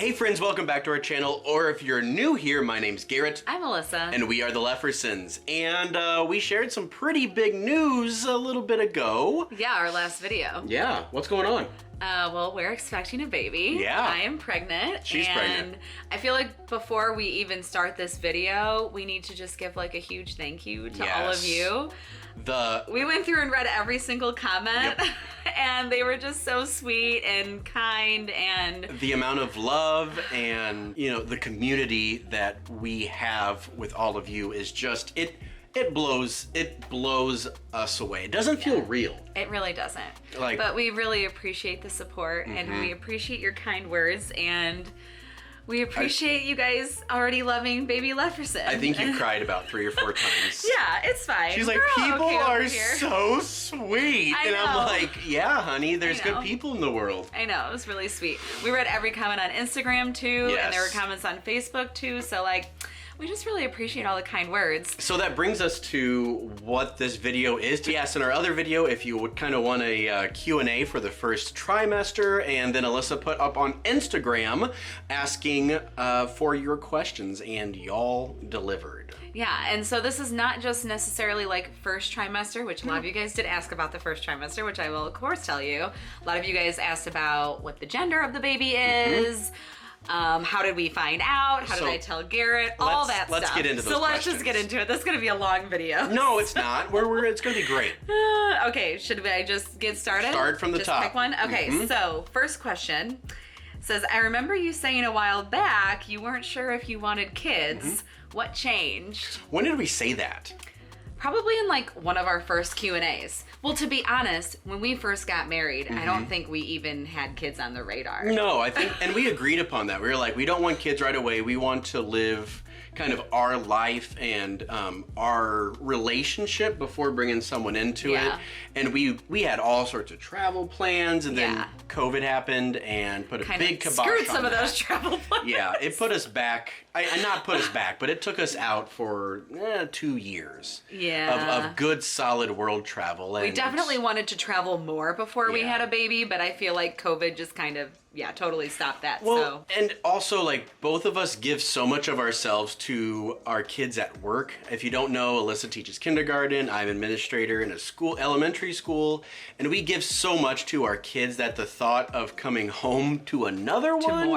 Hey friends, welcome back to our channel, or if you're new here, my name's Garrett. I'm Melissa. And we are the Leffersons. And we shared some pretty big news a little bit ago. Yeah, our last video. Yeah, what's going on? Well, we're expecting a baby. Yeah. I am pregnant. She's pregnant. I feel like before we even start this video, we need to just give like a huge thank you to all of you. We went through and read every single comment, and they were just so sweet and kind, and the amount of love and, you know, the community that we have with all of you is just, it blows us away. It doesn't feel real. It really doesn't. But we really appreciate the support, and we appreciate your kind words, and we appreciate you guys already loving baby Lefferson. I think you cried about 3 or 4 times. Yeah, it's fine. She's like, people are so sweet. I and know. I'm like, yeah, honey, there's good people in the world. I know, it was really sweet. We read every comment on Instagram too, and there were comments on Facebook too, so like, we just really appreciate all the kind words. So that brings us to what this video is. Yes, in our other video, if you would kind of want a Q&A for the first trimester, and then Alyssa put up on Instagram asking for your questions, and y'all delivered. Yeah, and so this is not just necessarily like first trimester, which a lot of you guys did ask about the first trimester, which I will of course tell you. A lot of you guys asked about what the gender of the baby is. How did we find out? How did I tell Garrett? All that stuff. Let's get into those So let's questions. just get into it. This is going to be a long video. No, it's not. It's going to be great. Okay, should I just get started? Start from the top. Pick one? Okay, so first question says, I remember you saying a while back you weren't sure if you wanted kids. What changed? When did we say that? Probably in like one of our first Q&As. Well, to be honest, when we first got married, I don't think we even had kids on the radar. No, I think, and we agreed upon that. We were like, we don't want kids right away. We want to live kind of our life and our relationship before bringing someone into it. And we had all sorts of travel plans, and then COVID happened and put a big kibosh on screwed some of those travel plans. Yeah, it put us back. Not put us back, but it took us out for 2 years of good, solid world travel. And we definitely wanted to travel more before we had a baby, but I feel like COVID just kind of, totally stopped that. Well, and also, like, both of us give so much of ourselves to our kids at work. If you don't know, Alyssa teaches kindergarten. I'm an administrator in a school, elementary school, and we give so much to our kids that the thought of coming home to another one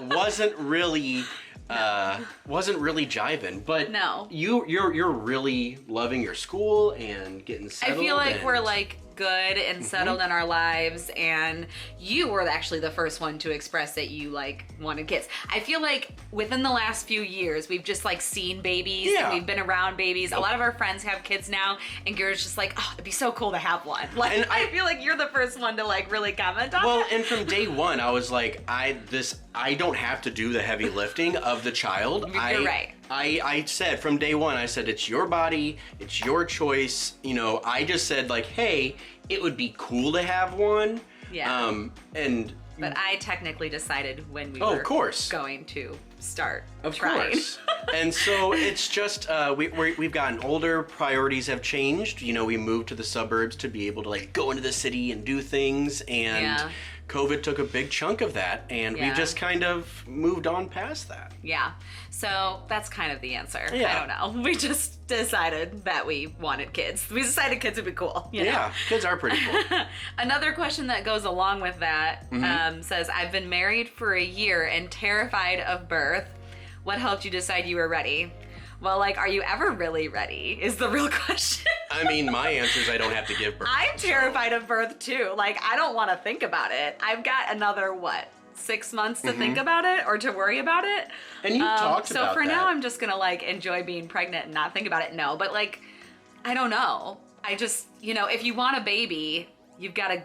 wasn't really jiving. But you're really loving your school and getting settled. I feel like we're like good and settled in our lives, and you were actually the first one to express that you like wanted kids. I feel like within the last few years we've just like seen babies and we've been around babies. A lot of our friends have kids now, and Garrett's just like, oh, it'd be so cool to have one. Like, and I feel like you're the first one to like really comment on that. And from day one I was like, I don't have to do the heavy lifting of the child. You're right. I said from day one, I said, it's your body, it's your choice. You know, I just said like, hey, it would be cool to have one. Yeah. But I technically decided when we were going to start trying. Of course. And so it's just, we've gotten older, priorities have changed. You know, we moved to the suburbs to be able to like go into the city and do things, and COVID took a big chunk of that, and we've just kind of moved on past that. Yeah, so that's kind of the answer. I don't know. We just decided that we wanted kids. We decided kids would be cool. You know? Yeah, kids are pretty cool. Another question that goes along with that says, I've been married for a year and terrified of birth. What helped you decide you were ready? Well, like, are you ever really ready is the real question. I mean, my answer is I don't have to give birth. I'm terrified of birth too. Like, I don't want to think about it. I've got another, 6 months to think about it or to worry about it. And you talked about that. So for now, I'm just going to like enjoy being pregnant and not think about it. No, but like, I don't know. I just, if you want a baby, you've got to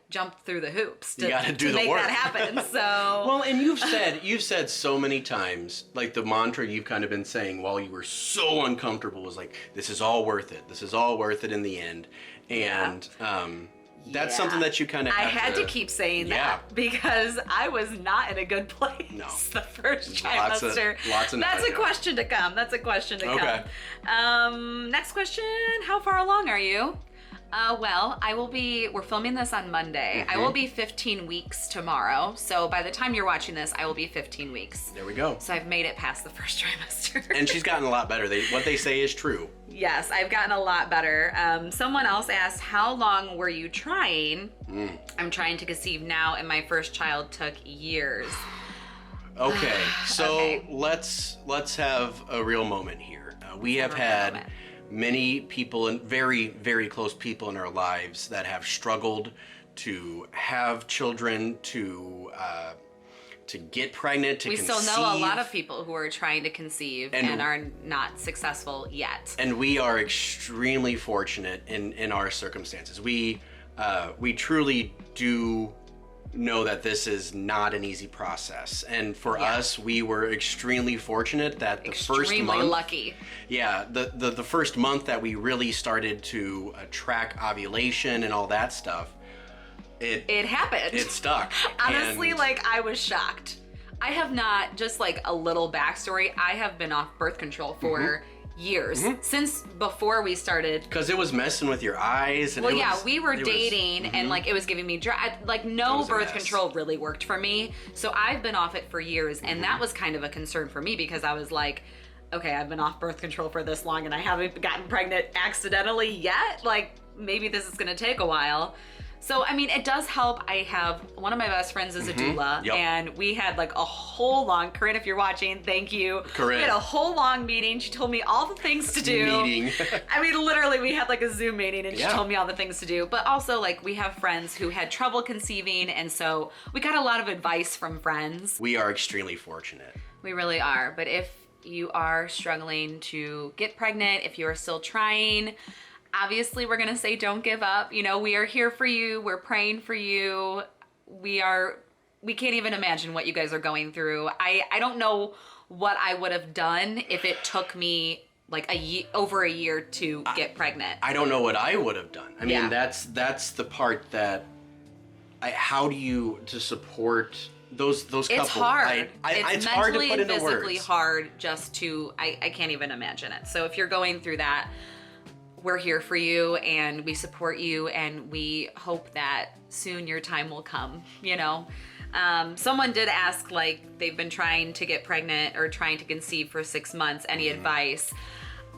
jump through the hoops to make that happen. So well, and you've said so many times, like the mantra you've kind of been saying while you were so uncomfortable was like, this is all worth it. This is all worth it in the end. And that's something that you kind of I had to keep saying that because I was not in a good place the first trimester. Lots of That's a question to come. That's a question to come. Next question, how far along are you? Well, we're filming this on Monday. I will be 15 weeks tomorrow. So by the time you're watching this, I will be 15 weeks. There we go. So I've made it past the first trimester. And she's gotten a lot better. What they say is true. Yes, I've gotten a lot better. Someone else asked, how long were you trying? I'm trying to conceive now, and my first child took years. Okay, so Okay. let's have a real moment here. We have had many people, and very, very close people in our lives that have struggled to have children, to get pregnant, to conceive. We still know a lot of people who are trying to conceive and are not successful yet. And we are extremely fortunate in our circumstances. We truly do know that this is not an easy process. And for us, we were extremely fortunate that the first month... lucky. Yeah, the first month that we really started to track ovulation and all that stuff, it happened. It stuck. Honestly, I was shocked. I have not, just a little backstory, I have been off birth control for years, since before we started. Because it was messing with your eyes. And we were dating and it was giving me dry, no birth control really worked for me. So I've been off it for years, and that was kind of a concern for me because I was like, okay, I've been off birth control for this long and I haven't gotten pregnant accidentally yet. Maybe this is gonna take a while. So, I mean, it does help. I have one of my best friends is a doula, and we had a whole long, Corinne, if you're watching, thank you. Corinne. We had a whole long meeting. She told me all the things to do. I mean, literally, we had a Zoom meeting, and she told me all the things to do. But also, we have friends who had trouble conceiving, and so we got a lot of advice from friends. We are extremely fortunate. We really are. But if you are struggling to get pregnant, if you are still trying, obviously, we're gonna say don't give up. We are here for you. We're praying for you. We can't even imagine what you guys are going through. I don't know what I would have done if it took me over a year to get pregnant. I don't know what I would have done. I mean, that's the part that how do you to support those couples? It's hard. It's mentally hard to put and into physically words. hard just to, I can't even imagine it. So if you're going through that, we're here for you and we support you, and we hope that soon your time will come, Someone did ask, they've been trying to get pregnant or trying to conceive for 6 months. Any advice?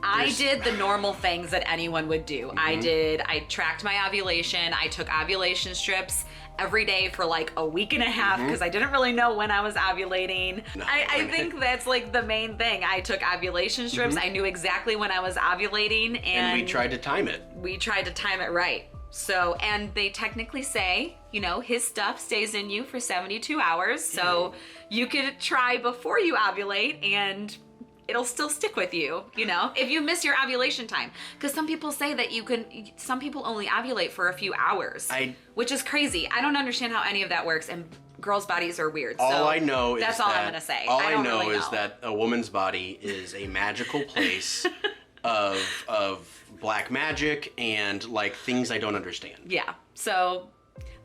I did the normal things that anyone would do. I tracked my ovulation. I took ovulation strips every day for a week and a half because I didn't really know when I was ovulating. I think that's the main thing. I took ovulation strips. I knew exactly when I was ovulating, and we tried to time it. We tried to time it right. So, and they technically say, his stuff stays in you for 72 hours. So you could try before you ovulate and it'll still stick with you, if you miss your ovulation time. Because some people say that some people only ovulate for a few hours, which is crazy. I don't understand how any of that works, and girls' bodies are weird. All I know that's is all that, I'm gonna say. All I I don't know really is that a woman's body is a magical place of black magic and things I don't understand. Yeah, so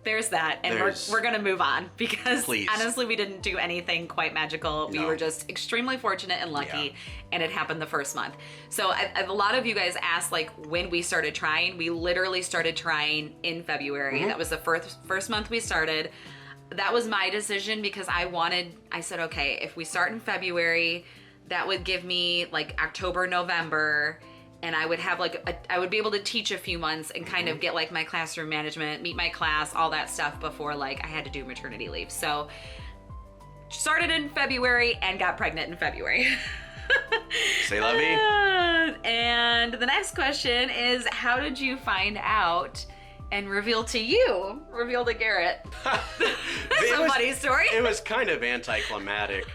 there's that, and we're gonna move on because honestly we didn't do anything quite magical. We were just extremely fortunate and lucky, and it happened the first month. So a lot of you guys asked when we started trying. We literally started trying in February. That was the first month we started. That was my decision because I said, okay, if we start in February, that would give me October, November, and I would have I would be able to teach a few months and kind of get my classroom management, meet my class, all that stuff before I had to do maternity leave. So started in February and got pregnant in February. Say la vie. And the next question is, how did you find out and reveal to Garrett? That's a funny story. It was kind of anticlimactic,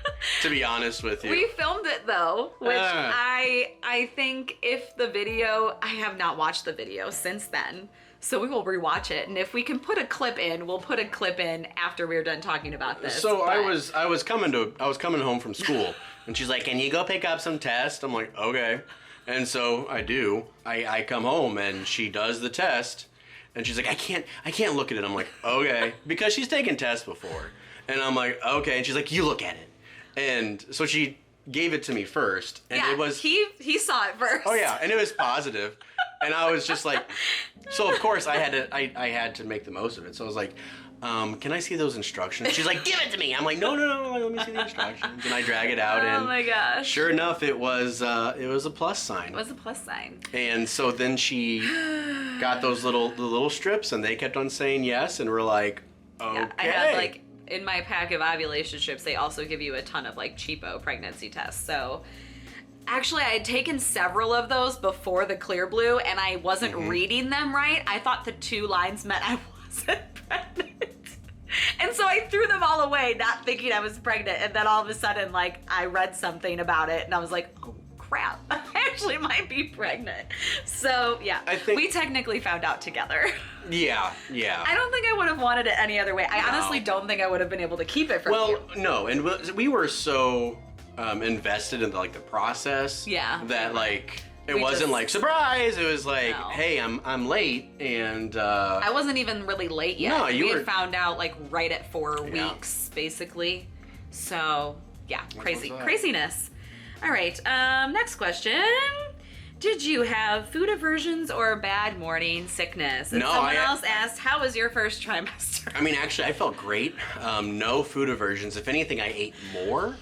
to be honest with you. We filmed it though, which I think if the video, I have not watched the video since then, so we will rewatch it, and if we can put a clip in, we'll put a clip in after we're done talking about this. So I was coming home from school, and she's like, "Can you go pick up some tests?" I'm like, "Okay," and so I do. I come home and she does the test. And she's like, I can't look at it. I'm like, okay. Because she's taken tests before. And I'm like, okay. And she's like, you look at it. And so she gave it to me first. And it was... He saw it first. Oh, yeah. And it was positive. And I was just like, so of course I had to make the most of it. So I was like, can I see those instructions? She's like, give it to me. I'm like, no, let me see the instructions. And I drag it out, and oh my gosh. sure enough, it was a plus sign. It was a plus sign. And so then she got those the little strips, and they kept on saying yes, and we're like, okay. Yeah, I had like in my pack of ovulation strips, they also give you a ton of like cheapo pregnancy tests. So actually, I had taken several of those before the clear blue, and I wasn't reading them right. I thought the 2 lines meant I wasn't pregnant. And so I threw them all away, not thinking I was pregnant. And then all of a sudden, like, I read something about it, and I was like, oh, crap. I actually might be pregnant. So, yeah, we technically found out together. Yeah. I don't think I would have wanted it any other way. I honestly don't think I would have been able to keep it from you. Well, no, and we were so invested in the process that, like... It wasn't like surprise. It was like, hey, I'm late, and I wasn't even really late yet. No, we had found out like right at 4 weeks, basically. So yeah, craziness. All right, next question. Did you have food aversions or bad morning sickness? And someone else asked, how was your first trimester? I mean, actually, I felt great. No food aversions. If anything, I ate more.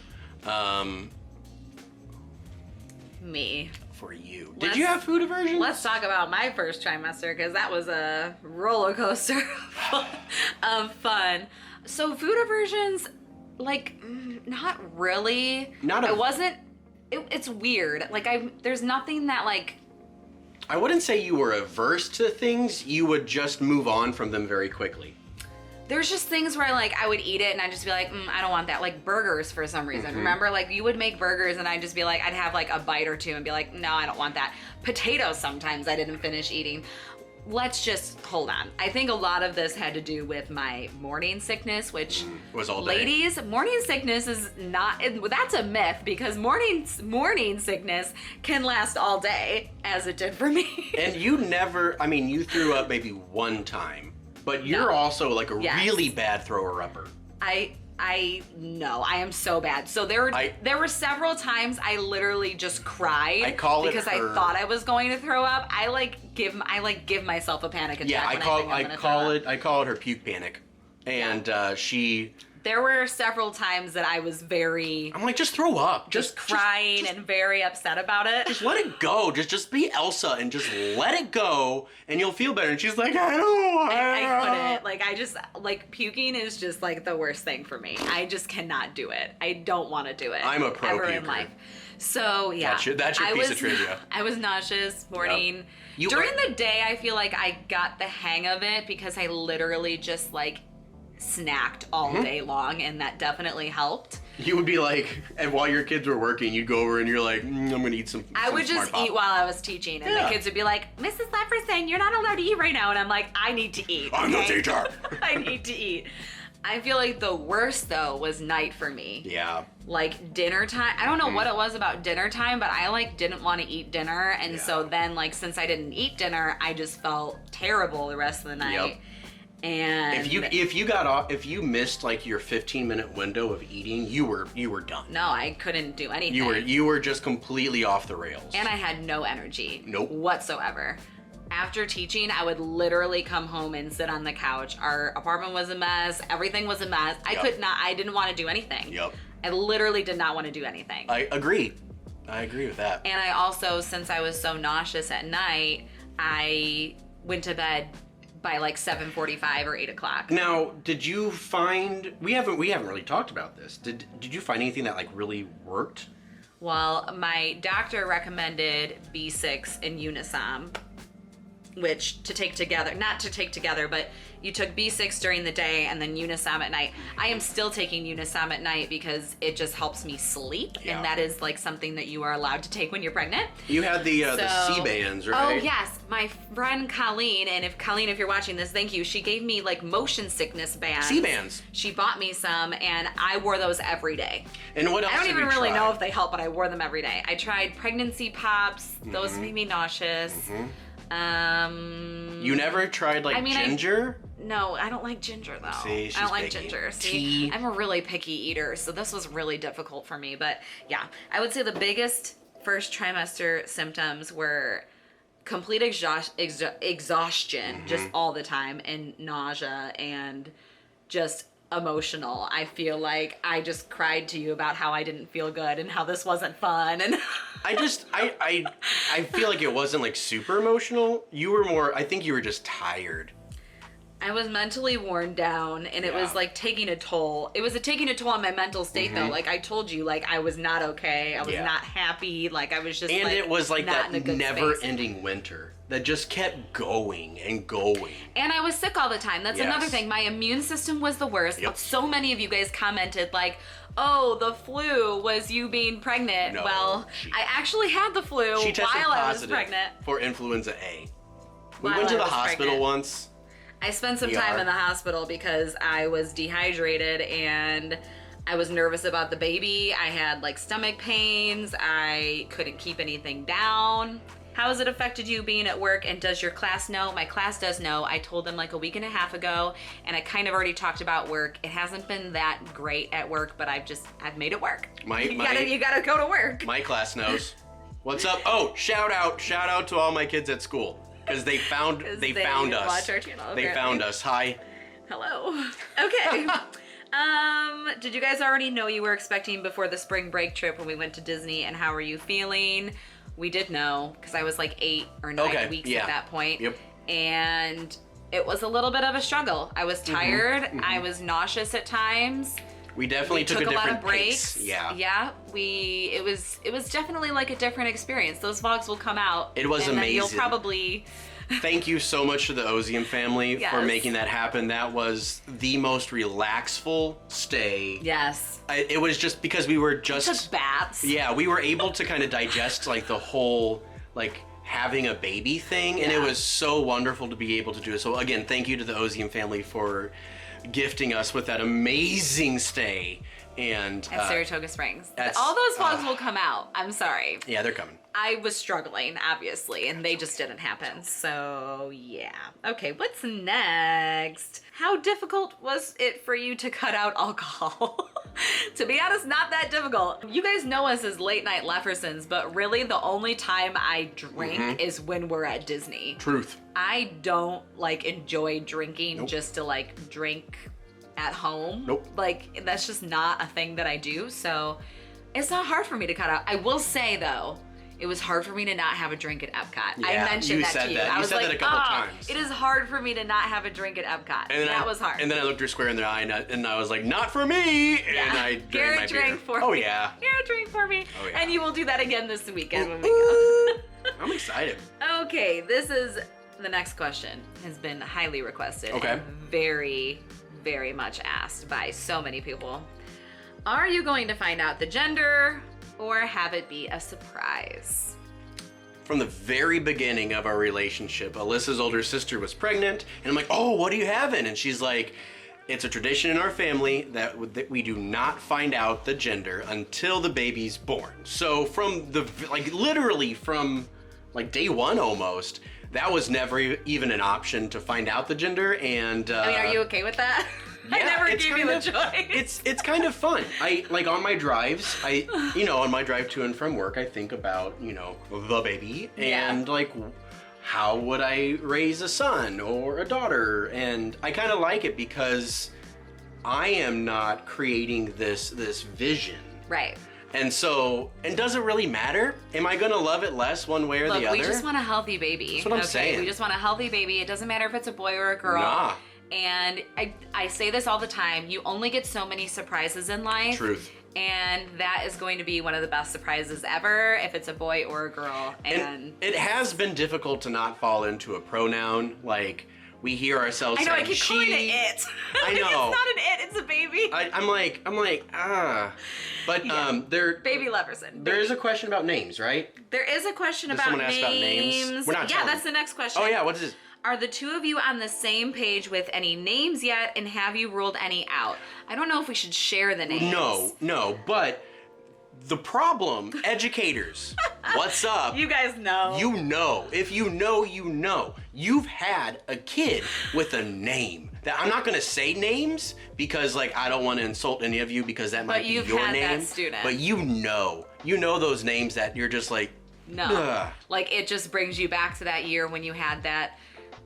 Me. For you. Did you have food aversions? Let's talk about my first trimester, because that was a roller coaster of fun. So food aversions, like, not really. It's weird. Like, there's nothing that, like... I wouldn't say you were averse to things. You would just move on from them very quickly. There's just things where I would eat it and I'd just be like, I don't want that. Like burgers for some reason. Remember, like you would make burgers and I'd just be like, I'd have like a bite or two and be like, no, I don't want that. Potatoes sometimes I didn't finish eating. Let's just hold on. I think a lot of this had to do with my morning sickness, which was all day. Ladies, morning sickness is not, that's a myth, because morning sickness can last all day, as it did for me. And you never, I mean, you threw up maybe one time. But you're also like a really bad thrower-upper. I know. I am so bad. So there were several times I literally just cried because I thought I was going to throw up. I give myself a panic attack. Yeah, I call it her puke panic. And there were several times that I was I'm like, just throw up. Just crying and very upset about it. Just let it go. Just be Elsa and just let it go and you'll feel better. And she's like, I don't want I couldn't. Like, puking is just like the worst thing for me. I just cannot do it. I don't want to do it. I'm a pro ever puker. In life. So, yeah. That's your piece of trivia. I was nauseous morning. Yep. During the day, I feel like I got the hang of it because I literally just like snacked all day long, and that definitely helped. You would be like, and while your kids were working, you'd go over and you're like, I'm gonna eat some. I would just eat while I was teaching, and the kids would be like, Mrs. Lefferson, you're not allowed to eat right now, and I'm like, I need to eat. I'm the teacher. I need to eat. I feel like the worst though was night for me. Yeah. Like dinner time. I don't know what it was about dinner time, but I like didn't want to eat dinner, and so then like since I didn't eat dinner, I just felt terrible the rest of the night. Yep. And if you missed like your 15-minute window of eating, you were done. No, I couldn't do anything. You were just completely off the rails. And I had no energy. Nope. Whatsoever. After teaching, I would literally come home and sit on the couch. Our apartment was a mess. Everything was a mess. I didn't want to do anything. Yep. I literally did not want to do anything. I agree with that. And I also, since I was so nauseous at night, I went to bed by like 7:45 or 8 o'clock. Now, did you find, we haven't really talked about this. Did you find anything that like really worked? Well, my doctor recommended B6 and Unisom, which to take together, not to take together, but you took B6 during the day and then Unisom at night. I am still taking Unisom at night because it just helps me sleep, and that is like something that you are allowed to take when you're pregnant. You had the C-bands, right? Oh yes, my friend Colleen, and if you're watching this, thank you. She gave me like motion sickness bands. C-bands. She bought me some, and I wore those every day. And what else? I don't even really know if they help, but I wore them every day. I tried pregnancy pops. Those made me nauseous. You never tried like ginger? No, I don't like ginger though. See, she's I don't like picky. ginger. See, Tea. I'm a really picky eater, so this was really difficult for me. But yeah, I would say the biggest first trimester symptoms were complete exhaustion just all the time, and nausea, and just emotional. I feel like I just cried to you about how I didn't feel good and how this wasn't fun, and I feel like it wasn't like super emotional. You were more, I think you were just tired. I was mentally worn down, and it was like taking a toll. It was taking a toll on my mental state though. Like I told you, like I was not okay. I was not happy. Like I was just and like, it was like not that in a good never space. ending winter that just kept going and going. And I was sick all the time. That's another thing. My immune system was the worst. Yep. So many of you guys commented like, oh, the flu was you being pregnant. No, well, I actually had the flu she tested while I was positive pregnant. for influenza A. We While went to I the was hospital pregnant. once. I spent some time in the hospital because I was dehydrated and I was nervous about the baby. I had like stomach pains. I couldn't keep anything down. How has it affected you being at work, and does your class know? My class does know. I told them like a week and a half ago, and I kind of already talked about work. It hasn't been that great at work, but I've made it work. You gotta go to work. My class knows. What's up? Oh, shout out to all my kids at school. Because they found us. Watch our channel, they apparently. found us. Hi. Hello. Okay. Did you guys already know you were expecting before the spring break trip when we went to Disney, and how are you feeling? We did know, because I was like 8 or 9 weeks at that point. Yep. And it was a little bit of a struggle. I was tired. I was nauseous at times. We definitely took a lot different of breaks. pace. Yeah. Yeah. It was definitely like a different experience. Those vlogs will come out. It was and then amazing. you'll probably Thank you so much to the Ozium family for Yes. making that happen. That was the most relaxful stay. Yes. It was just because we were just Took baths. Yeah, we were able to kind of digest like the whole like having a baby thing, and it was so wonderful to be able to do it. So again, thank you to the Ozium family for gifting us with that amazing stay. And At Saratoga Springs. that's- All those vlogs will come out. I'm sorry. yeah, they're coming. I was struggling, obviously, and they just didn't happen. So, yeah. Okay, what's next? How difficult was it for you to cut out alcohol? To be honest, not that difficult. You guys know us as Late Night Leffersons, but really the only time I drink is when we're at Disney. Truth. I don't like enjoy drinking just to like drink at home. Nope. Like that's just not a thing that I do. So it's not hard for me to cut out. I will say though, it was hard for me to not have a drink at Epcot. Yeah, I mentioned you that said to you. that. I You was said like, that a couple times. It is hard for me to not have a drink at Epcot. And then that was hard. And then I looked her square in the eye, and I was like, "Not for me!" And I drank Garrett my drank beer. for Oh me. yeah. Garrett drank for me. Oh, yeah. And you will do that again this weekend when we go. I'm excited. Okay, this is the next question. Has been highly requested. Okay. And very, very much asked by so many people. Are you going to find out the gender or have it be a surprise? From the very beginning of our relationship, Alyssa's older sister was pregnant, and I'm like, "Oh, what are you having?" And she's like, "It's a tradition in our family that we do not find out the gender until the baby's born." So from the literally from day one almost, that was never even an option to find out the gender. And I mean, are you okay with that? I yeah, never it's gave you kind the of- choice. It's kind of fun. I like on my drives. On my drive to and from work, I think about the baby and how would I raise a son or a daughter, and I kind of like it because I am not creating this vision. Right. And so, does it really matter? Am I gonna love it less one way or Look, the other? we just want a healthy baby. That's what I'm saying. We just want a healthy baby. It doesn't matter if it's a boy or a girl. Nah. And I say this all the time. You only get so many surprises in life. Truth. And that is going to be one of the best surprises ever if it's a boy or a girl. And it has been difficult to not fall into a pronoun. Like, we hear ourselves I know, I saying keep she. calling it it. I know. It's not an it, it's a baby. I'm like, But Baby Lefferson. there is a question about names, right? There is a question Did about someone ask names. about names? We're not Yeah, telling. that's the next question. Oh yeah, what is this? Are the two of you on the same page with any names yet, and have you ruled any out? I don't know if we should share the names. No, but the problem, educators, what's up? You guys know. You know. If you know, you know. You've had a kid with a name. That I'm not gonna say names because I don't want to insult any of you because that might be you've your had name. that student. But you know those names that you're just like, No. Ugh. Like, it just brings you back to that year when you had that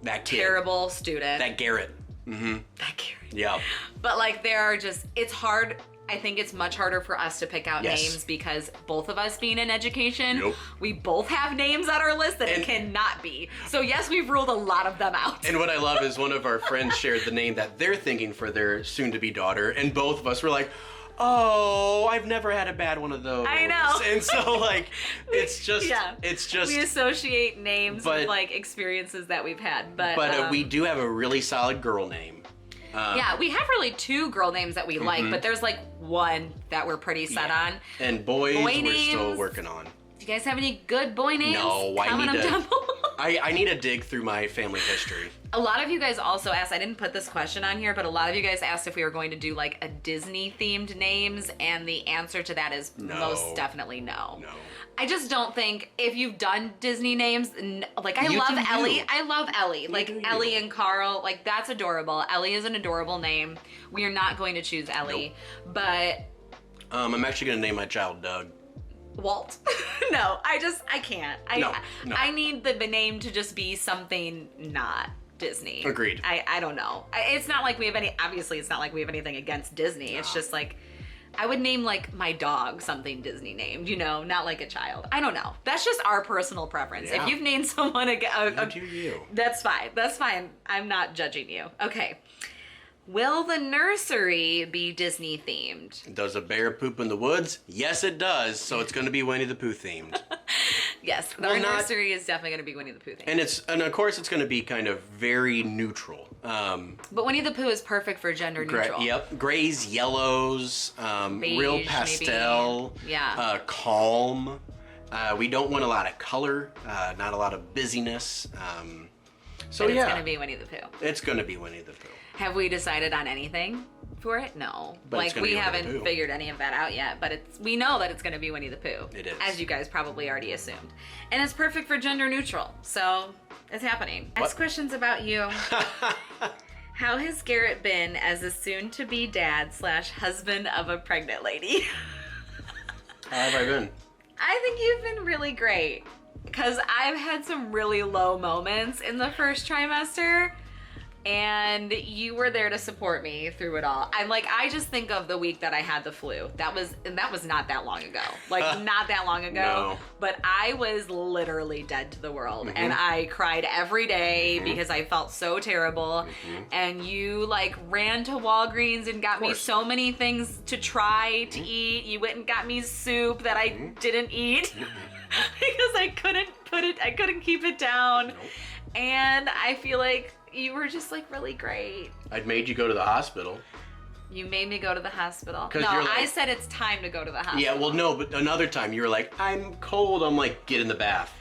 kid. terrible student. That Garrett. Mm-hmm. That Garrett. Yeah. But like, there are just, it's hard. I think it's much harder for us to pick out names because both of us being in education, we both have names on our list that it cannot be. So yes, we've ruled a lot of them out. And what I love is one of our friends shared the name that they're thinking for their soon-to-be daughter, and both of us were like, oh, I've never had a bad one of those. I know. And so like, it's just, we associate names with like experiences that we've had. But we do have a really solid girl name. Yeah, we have really two girl names that we like, but there's like one that we're pretty set on. And boys, we're names, still working on. Do you guys have any good boy names? No, Comment them down below. I need to dig through my family history. A lot of you guys also asked, I didn't put this question on here, but a lot of you guys asked if we were going to do like a Disney themed names, and the answer to that is most definitely no. No. I just don't think, if you've done Disney names, like I love Ellie. I love Ellie. Like Ellie and Carl, like that's adorable. Ellie is an adorable name. We are not going to choose Ellie, but I'm actually gonna name my child Doug. Walt. No, I can't. No. I need the name to just be something not Disney. Agreed. I don't know. It's not like we have obviously it's not like we have anything against Disney. No. It's just like, I would name like my dog something Disney named, you know, not like a child. I don't know. That's just our personal preference. Yeah. If you've named someone you. That's fine. That's fine. I'm not judging you. Okay. Will the nursery be Disney themed? Does a bear poop in the woods? Yes, it does. So it's going to be Winnie the Pooh themed. Yes, our nursery is definitely going to be Winnie the Pooh themed. And of course it's going to be kind of very neutral. But Winnie the Pooh is perfect for gender neutral. Yep, grays, yellows, beige, real pastel, maybe. Yeah. Calm. We don't want a lot of color, not a lot of busyness. So but it's going to be Winnie the Pooh. It's going to be Winnie the Pooh. Have we decided on anything for it? No. But like, we haven't figured any of that out yet, but we know that it's going to be Winnie the Pooh. It is. As you guys probably already assumed. And it's perfect for gender neutral, so it's happening. Next question's about you. How has Garrett been as a soon-to-be dad / husband of a pregnant lady? How have I been? I think you've been really great, because I've had some really low moments in the first trimester, and you were there to support me through it all. I just think of the week that I had the flu. That was not that long ago. Like, not that long ago. No. But I was literally dead to the world. And I cried every day because I felt so terrible. And you like ran to Walgreens and got me so many things to try to eat. You went and got me soup that I didn't eat because I couldn't keep it down. Nope. And I feel like you were just like really great. I'd made you go to the hospital. You made me go to the hospital. 'Cause No, you're like- I said it's time to go to the hospital. Yeah, well, no, but another time you were like, I'm cold. I'm like, get in the bath.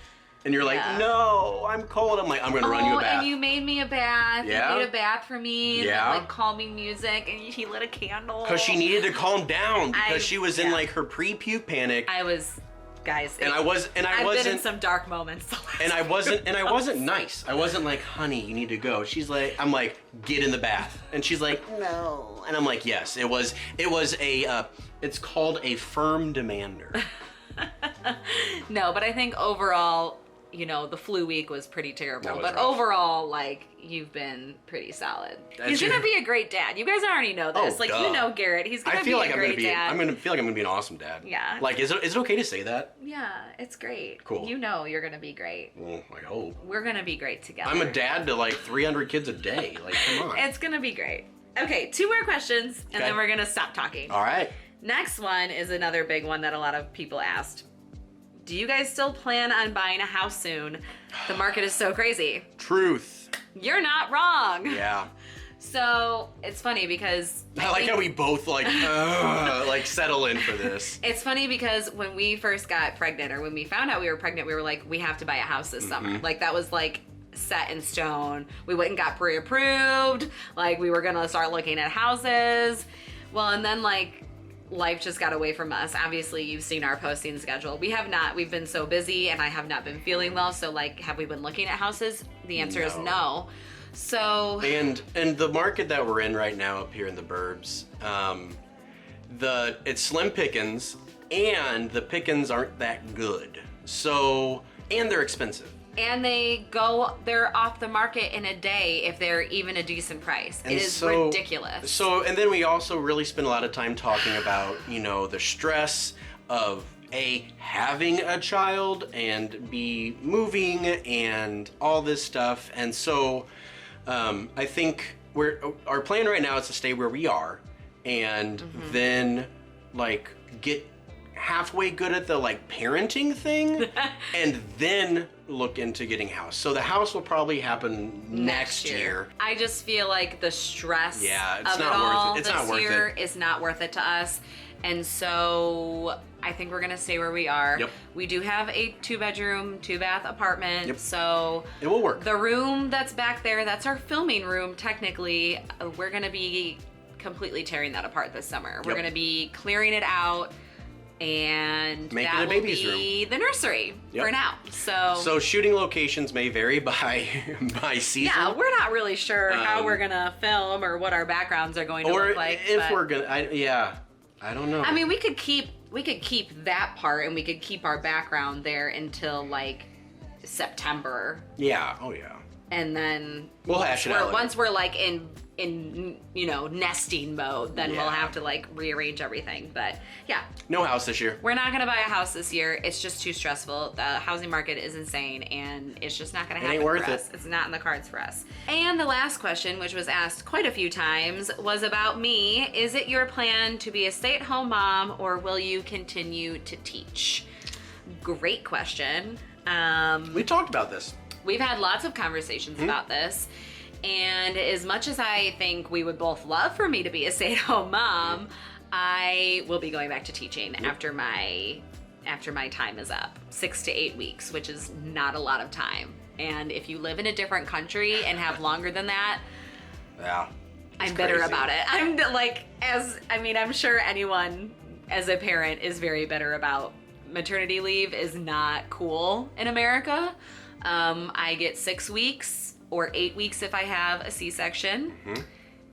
And you're like, no, I'm cold. I'm like, I'm going to run you a bath. And you made me a bath. Yeah. You made a bath for me. Yeah. With, like, calming music, and he lit a candle. Because she needed to calm down because she was in like her pre-puke panic. Guys. And I've been in some dark moments. And I wasn't nice. I wasn't like, honey, you need to go. She's like, I'm like, get in the bath. And she's like, no. And I'm like, yes. It was it's called a firm demander. No, but I think overall, you know, the flu week was pretty terrible. But rough. Overall, like, you've been pretty solid. He's gonna be a great dad. You guys already know this. You know Garrett. He's gonna be a great dad. I'm gonna feel like I'm gonna be an awesome dad. Yeah. Like, is it okay to say that? Yeah, it's great. Cool. You know you're gonna be great. Well, I hope. We're gonna be great together. I'm a dad to like 300 kids a day. Like, come on. It's gonna be great. Okay, 2 more questions, and Okay. then we're gonna stop talking. All right. Next one is another big one that a lot of people asked. Do you guys still plan on buying a house soon? The market is so crazy. Truth. You're not wrong. Yeah. So it's funny because I like how we both like settle in for this. It's funny because when we first got pregnant, or when we found out we were pregnant, we were like, we have to buy a house this summer. Like, that was like set in stone. We went and got pre-approved. Like, we were gonna start looking at houses. Well, and then like life just got away from us. Obviously, you've seen our posting schedule. We have not. We've been so busy, and I have not been feeling well. So like, have we been looking at houses? The answer is no. So and the market that we're in right now up here in the burbs, it's slim pickings, and the pickings aren't that good. So, and they're expensive. And they're off the market in a day if they're even a decent price. And it is ridiculous. So, and then we also really spend a lot of time talking about, the stress of having a child and B, moving and all this stuff. And so, I think our plan right now is to stay where we are and then get halfway good at the parenting thing and then look into getting a house. So the house will probably happen next year. I just feel like the stress it's of not it all worth it. It's this not worth year it. is not worth it to us. And so I think we're gonna stay where we are. Yep. We do have a 2-bedroom, 2-bath apartment. Yep. So it will work. The room that's back there, that's our filming room technically. We're gonna be completely tearing that apart this summer. We're gonna be clearing it out. And Make that it a baby's will be room. the nursery for now. So shooting locations may vary by season. Yeah, we're not really sure how we're gonna film or what our backgrounds are going to look like. If we're gonna, I don't know. I mean, we could keep that part, and we could keep our background there until September. Yeah. Oh yeah. And then we'll hash it out. Once we're in nesting mode, then we'll have to rearrange everything. But yeah, no house this year. We're not gonna buy a house this year. It's just too stressful. The housing market is insane, and it's just not gonna happen for us. It's not in the cards for us. And the last question, which was asked quite a few times, was about me. Is it your plan to be a stay-at-home mom, or will you continue to teach? Great question. We talked about this. We've had lots of conversations about this. And as much as I think we would both love for me to be a stay-at-home mom, I will be going back to teaching after my time is up. 6 to 8 weeks, which is not a lot of time. And if you live in a different country and have longer than that, I'm bitter about it. I'm sure anyone as a parent is very bitter about maternity leave is not cool in America. I get 6 weeks or 8 weeks if I have a C-section.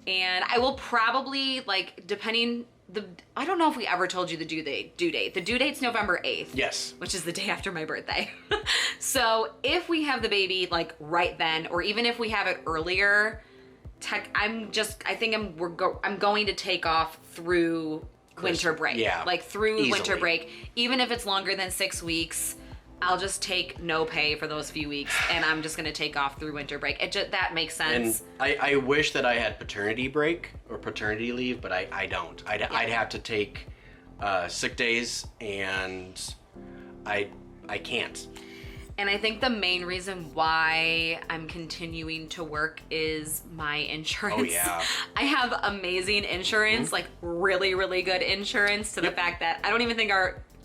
And I will probably, I don't know if we ever told you the due date. The due date's November 8th. Yes. Which is the day after my birthday. So if we have the baby right then, or even if we have it earlier, I'm going to take off through winter break. Yeah. Through Easily. winter break. Even if it's longer than 6 weeks, I'll just take no pay for those few weeks, and I'm just gonna take off through winter break. That makes sense. And I wish that I had paternity break or paternity leave, but I don't. I'd have to take sick days, and I can't. And I think the main reason why I'm continuing to work is my insurance. Oh, yeah. I have amazing insurance, really, really good insurance, to the fact that I don't even think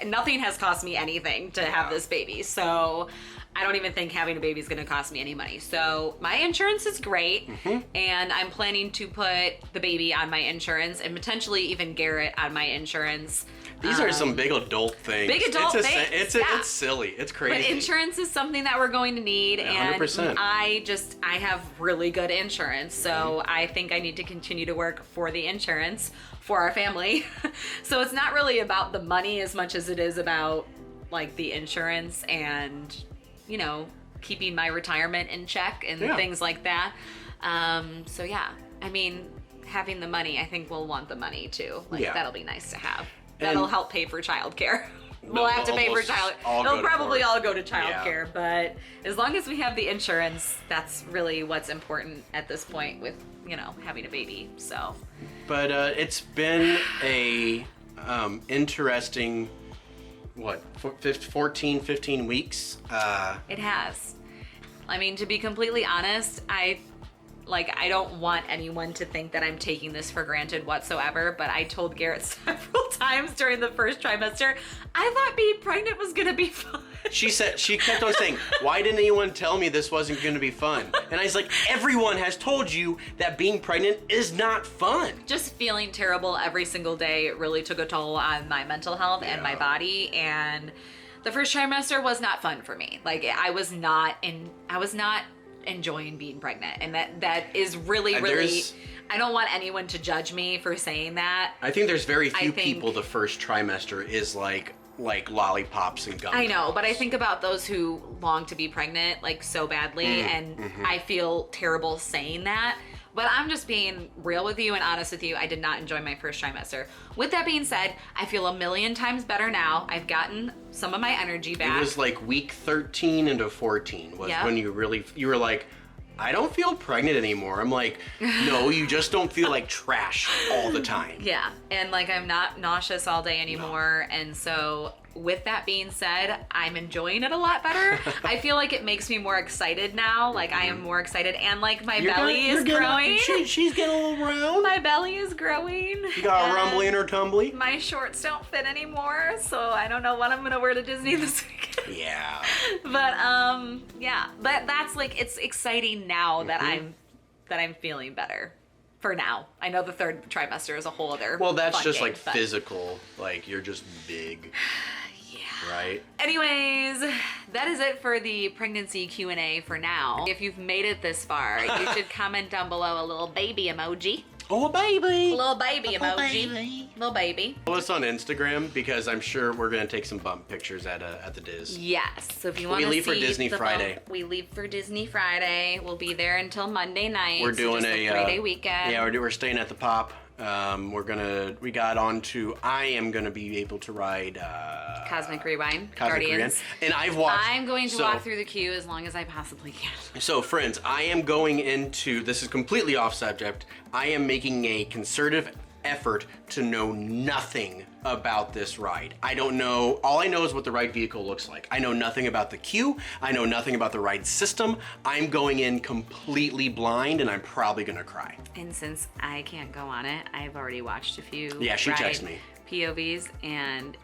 nothing has cost me anything to have this baby. So I don't even think having a baby is going to cost me any money. So my insurance is great. And I'm planning to put the baby on my insurance and potentially even Garrett on my insurance. These are some big adult things. Big adult things. It's silly. It's crazy. But insurance is something that we're going to need. 100%. And I have really good insurance. So I think I need to continue to work for the insurance for our family. So it's not really about the money as much as it is about the insurance and, keeping my retirement in check and things like that. So yeah, having the money, I think we'll want the money too. That'll be nice to have. That'll help pay for childcare. We'll have to pay for childcare. It'll probably all go to childcare, but as long as we have the insurance, that's really what's important at this point with, having a baby. So. But it's been a interesting, 14, 15 weeks? It has. To be completely honest, I don't want anyone to think that I'm taking this for granted whatsoever, but I told Garrett several times during the first trimester, I thought being pregnant was gonna be fun. She kept on saying, why didn't anyone tell me this wasn't gonna be fun? And I was like, everyone has told you that being pregnant is not fun. Just feeling terrible every single day really took a toll on my mental health and my body, and the first trimester was not fun for me. I was not enjoying being pregnant, and that is really I don't want anyone to judge me for saying that. I think there's very few people the first trimester is like lollipops and gum. I know, but I think about those who long to be pregnant like so badly, and I feel terrible saying that. But I'm just being real with you and honest with you. I did not enjoy my first trimester. With that being said, I feel a million times better now. I've gotten some of my energy back. It was like week 13 into 14 was when you were like, I don't feel pregnant anymore. I'm like, no, you just don't feel like trash all the time. Yeah, and like I'm not nauseous all day anymore. And so with that being said, I'm enjoying it a lot better. I feel like it makes me more excited now. Like I am more excited, and like my belly is growing. She's getting a little round. My belly is growing. You got a rumbly in her tumbly. My shorts don't fit anymore, so I don't know what I'm gonna wear to Disney this weekend. Yeah. But yeah. But that's like, it's exciting now that I'm feeling better. For now. I know the third trimester is a whole other Well, that's fun just game, like but... physical. Like you're just big. Yeah. Right? Anyways, that is it for the pregnancy Q&A for now. If you've made it this far, you should comment down below a little baby emoji. Oh, baby. Little baby emoji. Baby. Little baby. Follow us on Instagram because I'm sure we're going to take some bump pictures at the Diz. Yes. So if you want to see... We leave for Disney Friday. We leave for Disney Friday. We'll be there until Monday night. We're doing so just a 3-day weekend. Yeah, we're staying at the Pop. I am gonna be able to ride Cosmic Rewind, Cosmic Guardians. Rewind. And I've watched. I'm going to walk through the queue as long as I possibly can. So friends, I am going into, this is completely off subject, I am making a concerted effort to know nothing about this ride. I don't know, all I know is what the ride vehicle looks like. I know nothing about the queue, I know nothing about the ride system. I'm going in completely blind and I'm probably gonna cry. And since I can't go on it, I've already watched a few she texted me. POVs, and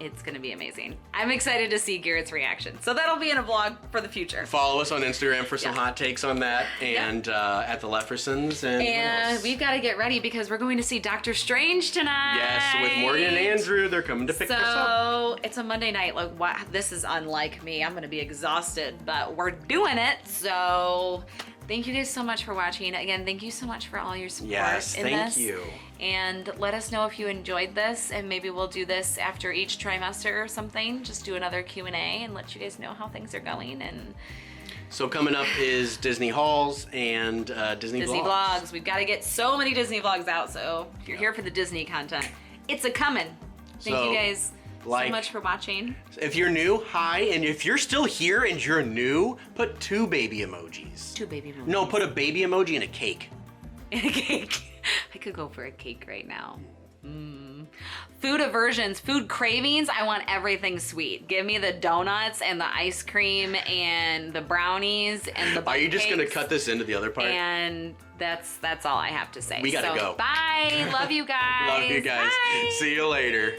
it's gonna be amazing. I'm excited to see Garrett's reaction. So that'll be in a vlog for the future. Follow us on Instagram for some hot takes on that, and at the Leffersons. And we've got to get ready because we're going to see Doctor Strange tonight. Yes, with Morgan and Andrew, they're coming to pick us up. So it's a Monday night. Like, wow, this is unlike me. I'm gonna be exhausted, but we're doing it. So thank you guys so much for watching. Again, thank you so much for all your support in this. Thank you. And let us know if you enjoyed this, and maybe we'll do this after each trimester or something. Just do another Q&A and let you guys know how things are going. And so coming up is Disney hauls and Disney vlogs. We've got to get so many Disney vlogs out. So if you're here for the Disney content, it's a coming. Thank you guys so much for watching. If you're new, hi. And if you're still here and you're new, put 2 baby emojis. 2 baby emojis. No, put a baby emoji and a cake. And a cake. I could go for a cake right now. Food aversions, food cravings, I want everything sweet. Give me the donuts and the ice cream and the brownies and the Are you just cakes. gonna cut this into the other part? And that's all I have to say. We gotta go. Bye. Love you guys. Love you guys. Bye. See you later.